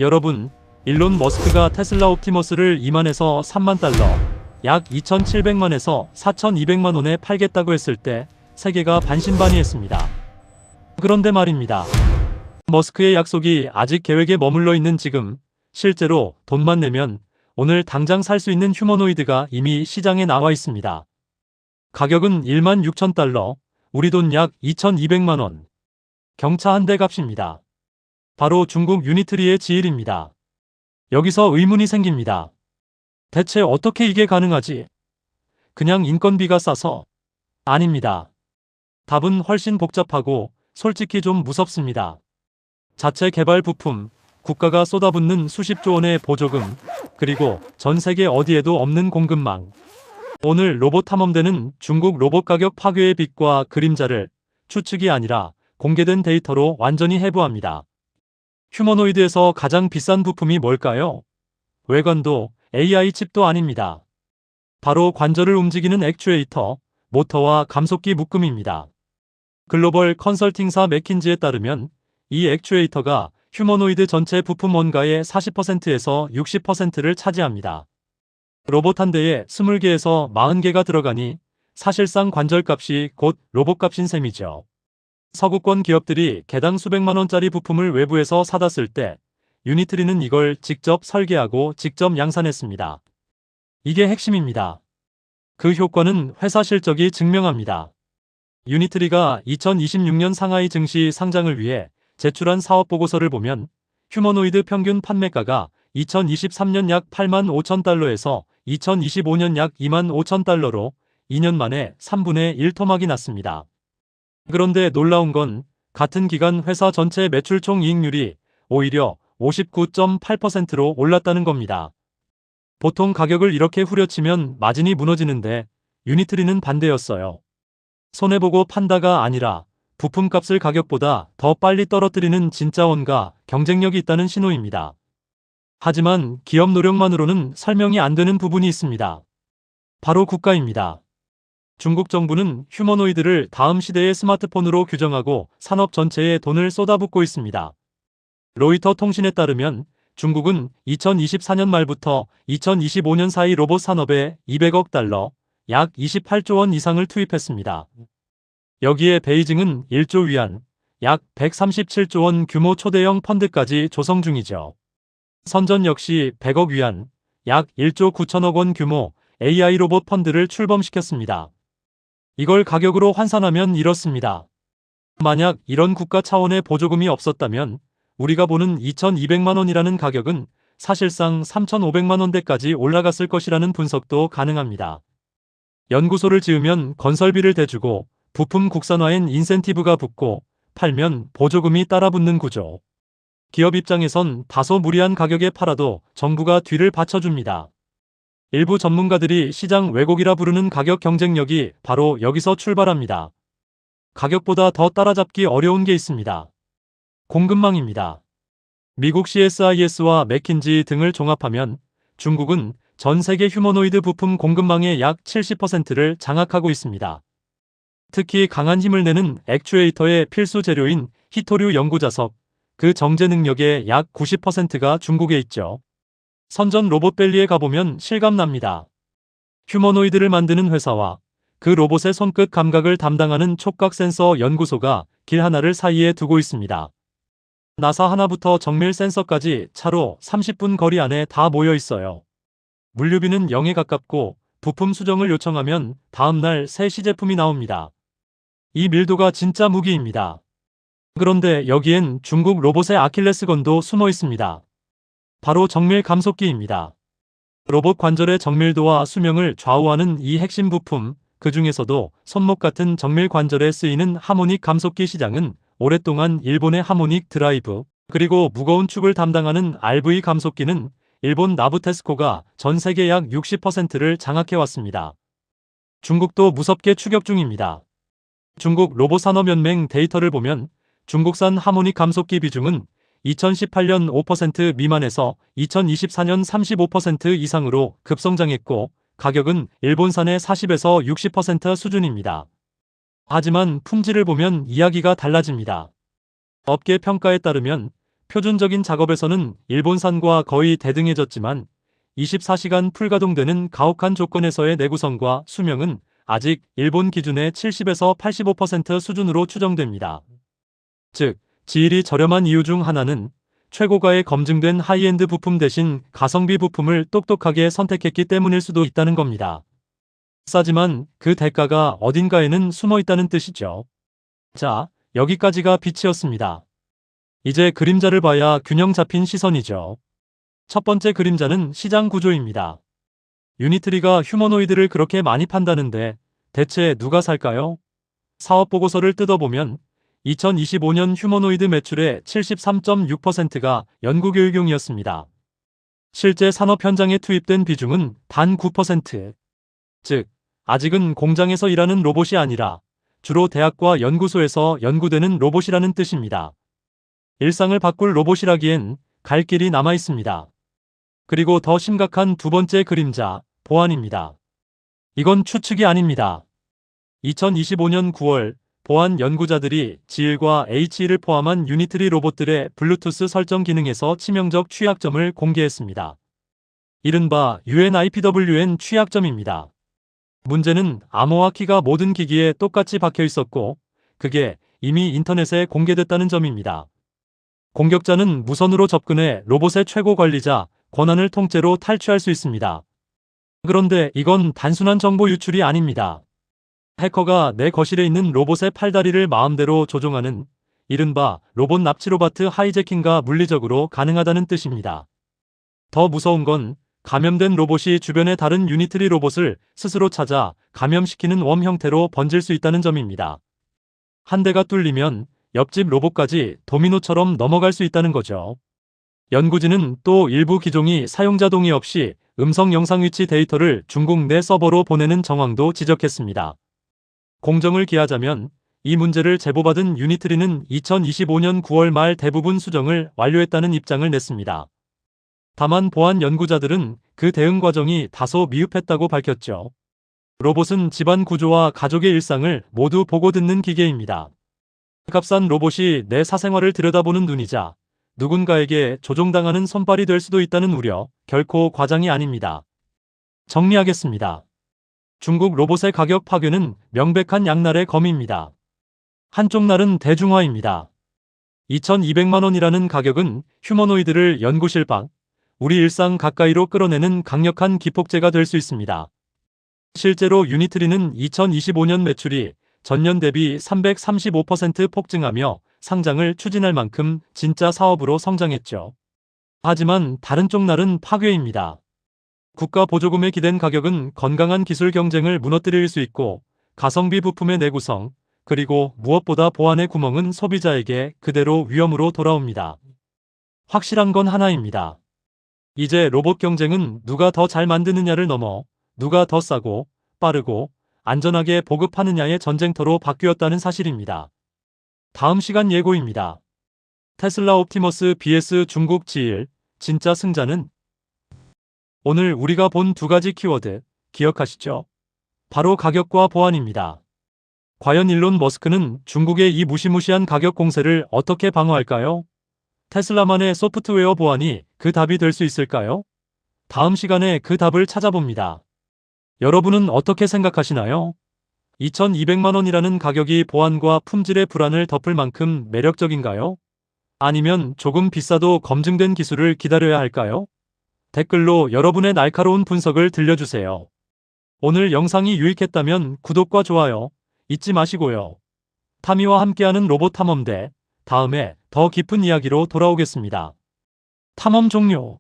여러분, 일론 머스크가 테슬라 옵티머스를 2만에서 3만 달러, 약 2,700만에서 4,200만 원에 팔겠다고 했을 때 세계가 반신반의했습니다. 그런데 말입니다. 머스크의 약속이 아직 계획에 머물러 있는 지금, 실제로 돈만 내면 오늘 당장 살 수 있는 휴머노이드가 이미 시장에 나와 있습니다. 가격은 1만 6천 달러, 우리 돈 약 2,200만 원. 경차 한 대 값입니다. 바로 중국 유니트리의 지일입니다. 여기서 의문이 생깁니다. 대체 어떻게 이게 가능하지? 그냥 인건비가 싸서? 아닙니다. 답은 훨씬 복잡하고 솔직히 좀 무섭습니다. 자체 개발 부품, 국가가 쏟아붓는 수십조 원의 보조금, 그리고 전 세계 어디에도 없는 공급망. 오늘 로봇 탐험대는 중국 로봇 가격 파괴의 빛과 그림자를 추측이 아니라 공개된 데이터로 완전히 해부합니다. 휴머노이드에서 가장 비싼 부품이 뭘까요? 외관도 AI 칩도 아닙니다. 바로 관절을 움직이는 액추에이터, 모터와 감속기 묶음입니다. 글로벌 컨설팅사 맥킨지에 따르면 이 액추에이터가 휴머노이드 전체 부품 원가의 40%에서 60%를 차지합니다. 로봇 한 대에 20개에서 40개가 들어가니 사실상 관절값이 곧 로봇값인 셈이죠. 서구권 기업들이 개당 수백만 원짜리 부품을 외부에서 사다 쓸 때 유니트리는 이걸 직접 설계하고 직접 양산했습니다. 이게 핵심입니다. 그 효과는 회사 실적이 증명합니다. 유니트리가 2026년 상하이 증시 상장을 위해 제출한 사업보고서를 보면 휴머노이드 평균 판매가가 2023년 약 8만 5천 달러에서 2025년 약 2만 5천 달러로 2년 만에 3분의 1 토막이 났습니다. 그런데 놀라운 건 같은 기간 회사 전체 매출 총이익률이 오히려 59.8%로 올랐다는 겁니다. 보통 가격을 이렇게 후려치면 마진이 무너지는데 유니트리는 반대였어요. 손해보고 판다가 아니라 부품값을 가격보다 더 빨리 떨어뜨리는 진짜 원가, 경쟁력이 있다는 신호입니다. 하지만 기업 노력만으로는 설명이 안 되는 부분이 있습니다. 바로 국가입니다. 중국 정부는 휴머노이드를 다음 시대의 스마트폰으로 규정하고 산업 전체에 돈을 쏟아붓고 있습니다. 로이터 통신에 따르면 중국은 2024년 말부터 2025년 사이 로봇 산업에 200억 달러, 약 28조 원 이상을 투입했습니다. 여기에 베이징은 1조 위안, 약 137조 원 규모 초대형 펀드까지 조성 중이죠. 선전 역시 100억 위안, 약 1조 9천억 원 규모 AI 로봇 펀드를 출범시켰습니다. 이걸 가격으로 환산하면 이렇습니다. 만약 이런 국가 차원의 보조금이 없었다면 우리가 보는 2,200만 원이라는 가격은 사실상 3,500만 원대까지 올라갔을 것이라는 분석도 가능합니다. 연구소를 지으면 건설비를 대주고 부품 국산화엔 인센티브가 붙고 팔면 보조금이 따라붙는 구조. 기업 입장에선 다소 무리한 가격에 팔아도 정부가 뒤를 받쳐줍니다. 일부 전문가들이 시장 왜곡이라 부르는 가격 경쟁력이 바로 여기서 출발합니다. 가격보다 더 따라잡기 어려운 게 있습니다. 공급망입니다. 미국 CSIS와 맥킨지 등을 종합하면 중국은 전 세계 휴머노이드 부품 공급망의 약 70%를 장악하고 있습니다. 특히 강한 힘을 내는 액추에이터의 필수 재료인 히토류 연구자석, 그 정제 능력의 약 90%가 중국에 있죠. 선전 로봇밸리에 가보면 실감납니다. 휴머노이드를 만드는 회사와 그 로봇의 손끝 감각을 담당하는 촉각 센서 연구소가 길 하나를 사이에 두고 있습니다. 나사 하나부터 정밀 센서까지 차로 30분 거리 안에 다 모여 있어요. 물류비는 0에 가깝고 부품 수정을 요청하면 다음날 새 시제품이 나옵니다. 이 밀도가 진짜 무기입니다. 그런데 여기엔 중국 로봇의 아킬레스건도 숨어 있습니다. 바로 정밀 감속기입니다. 로봇 관절의 정밀도와 수명을 좌우하는 이 핵심 부품, 그 중에서도 손목 같은 정밀 관절에 쓰이는 하모닉 감속기 시장은 오랫동안 일본의 하모닉 드라이브, 그리고 무거운 축을 담당하는 RV 감속기는 일본 나부테스코가 전 세계 약 60%를 장악해왔습니다. 중국도 무섭게 추격 중입니다. 중국 로봇산업연맹 데이터를 보면 중국산 하모닉 감속기 비중은 2018년 5% 미만에서 2024년 35% 이상으로 급성장했고 가격은 일본산의 40에서 60% 수준입니다. 하지만 품질을 보면 이야기가 달라집니다. 업계 평가에 따르면 표준적인 작업에서는 일본산과 거의 대등해졌지만 24시간 풀가동되는 가혹한 조건에서의 내구성과 수명은 아직 일본 기준의 70에서 85% 수준으로 추정됩니다. 즉, 지일이 저렴한 이유 중 하나는 최고가의 검증된 하이엔드 부품 대신 가성비 부품을 똑똑하게 선택했기 때문일 수도 있다는 겁니다. 싸지만 그 대가가 어딘가에는 숨어 있다는 뜻이죠. 자, 여기까지가 빛이었습니다. 이제 그림자를 봐야 균형 잡힌 시선이죠. 첫 번째 그림자는 시장 구조입니다. 유니트리가 휴머노이드를 그렇게 많이 판다는데 대체 누가 살까요? 사업 보고서를 뜯어보면 2025년 휴머노이드 매출의 73.6%가 연구교육용이었습니다. 실제 산업 현장에 투입된 비중은 단 9%. 즉, 아직은 공장에서 일하는 로봇이 아니라 주로 대학과 연구소에서 연구되는 로봇이라는 뜻입니다. 일상을 바꿀 로봇이라기엔 갈 길이 남아 있습니다. 그리고 더 심각한 두 번째 그림자, 보안입니다. 이건 추측이 아닙니다. 2025년 9월 보안 연구자들이 지일과 H1을 포함한 유니트리 로봇들의 블루투스 설정 기능에서 치명적 취약점을 공개했습니다. 이른바 UNIPWN 취약점입니다. 문제는 암호화 키가 모든 기기에 똑같이 박혀 있었고 그게 이미 인터넷에 공개됐다는 점입니다. 공격자는 무선으로 접근해 로봇의 최고 관리자, 권한을 통째로 탈취할 수 있습니다. 그런데 이건 단순한 정보 유출이 아닙니다. 해커가 내 거실에 있는 로봇의 팔다리를 마음대로 조종하는 이른바 로봇 납치 로바트 하이제킹가 물리적으로 가능하다는 뜻입니다. 더 무서운 건 감염된 로봇이 주변의 다른 유니트리 로봇을 스스로 찾아 감염시키는 웜 형태로 번질 수 있다는 점입니다. 한 대가 뚫리면 옆집 로봇까지 도미노처럼 넘어갈 수 있다는 거죠. 연구진은 또 일부 기종이 사용자 동의 없이 음성 영상 위치 데이터를 중국 내 서버로 보내는 정황도 지적했습니다. 공정을 기하자면 이 문제를 제보받은 유니트리는 2025년 9월 말 대부분 수정을 완료했다는 입장을 냈습니다. 다만 보안 연구자들은 그 대응 과정이 다소 미흡했다고 밝혔죠. 로봇은 집안 구조와 가족의 일상을 모두 보고 듣는 기계입니다. 값싼 로봇이 내 사생활을 들여다보는 눈이자 누군가에게 조종당하는 손발이 될 수도 있다는 우려, 결코 과장이 아닙니다. 정리하겠습니다. 중국 로봇의 가격 파괴는 명백한 양날의 검입니다. 한쪽 날은 대중화입니다. 2200만 원이라는 가격은 휴머노이드를 연구실 밖, 우리 일상 가까이로 끌어내는 강력한 기폭제가 될 수 있습니다. 실제로 유니트리는 2025년 매출이 전년 대비 335% 폭증하며 상장을 추진할 만큼 진짜 사업으로 성장했죠. 하지만 다른 쪽 날은 파괴입니다. 국가 보조금에 기댄 가격은 건강한 기술 경쟁을 무너뜨릴 수 있고 가성비 부품의 내구성, 그리고 무엇보다 보안의 구멍은 소비자에게 그대로 위험으로 돌아옵니다. 확실한 건 하나입니다. 이제 로봇 경쟁은 누가 더 잘 만드느냐를 넘어 누가 더 싸고 빠르고 안전하게 보급하느냐의 전쟁터로 바뀌었다는 사실입니다. 다음 시간 예고입니다. 테슬라 옵티머스 vs 중국 지일, 진짜 승자는? 오늘 우리가 본 두 가지 키워드 기억하시죠? 바로 가격과 보안입니다. 과연 일론 머스크는 중국의 이 무시무시한 가격 공세를 어떻게 방어할까요? 테슬라만의 소프트웨어 보안이 그 답이 될 수 있을까요? 다음 시간에 그 답을 찾아봅니다. 여러분은 어떻게 생각하시나요? 2200만 원이라는 가격이 보안과 품질의 불안을 덮을 만큼 매력적인가요? 아니면 조금 비싸도 검증된 기술을 기다려야 할까요? 댓글로 여러분의 날카로운 분석을 들려주세요. 오늘 영상이 유익했다면 구독과 좋아요 잊지 마시고요. 타미와 함께하는 로봇 탐험대, 다음에 더 깊은 이야기로 돌아오겠습니다. 탐험 종료.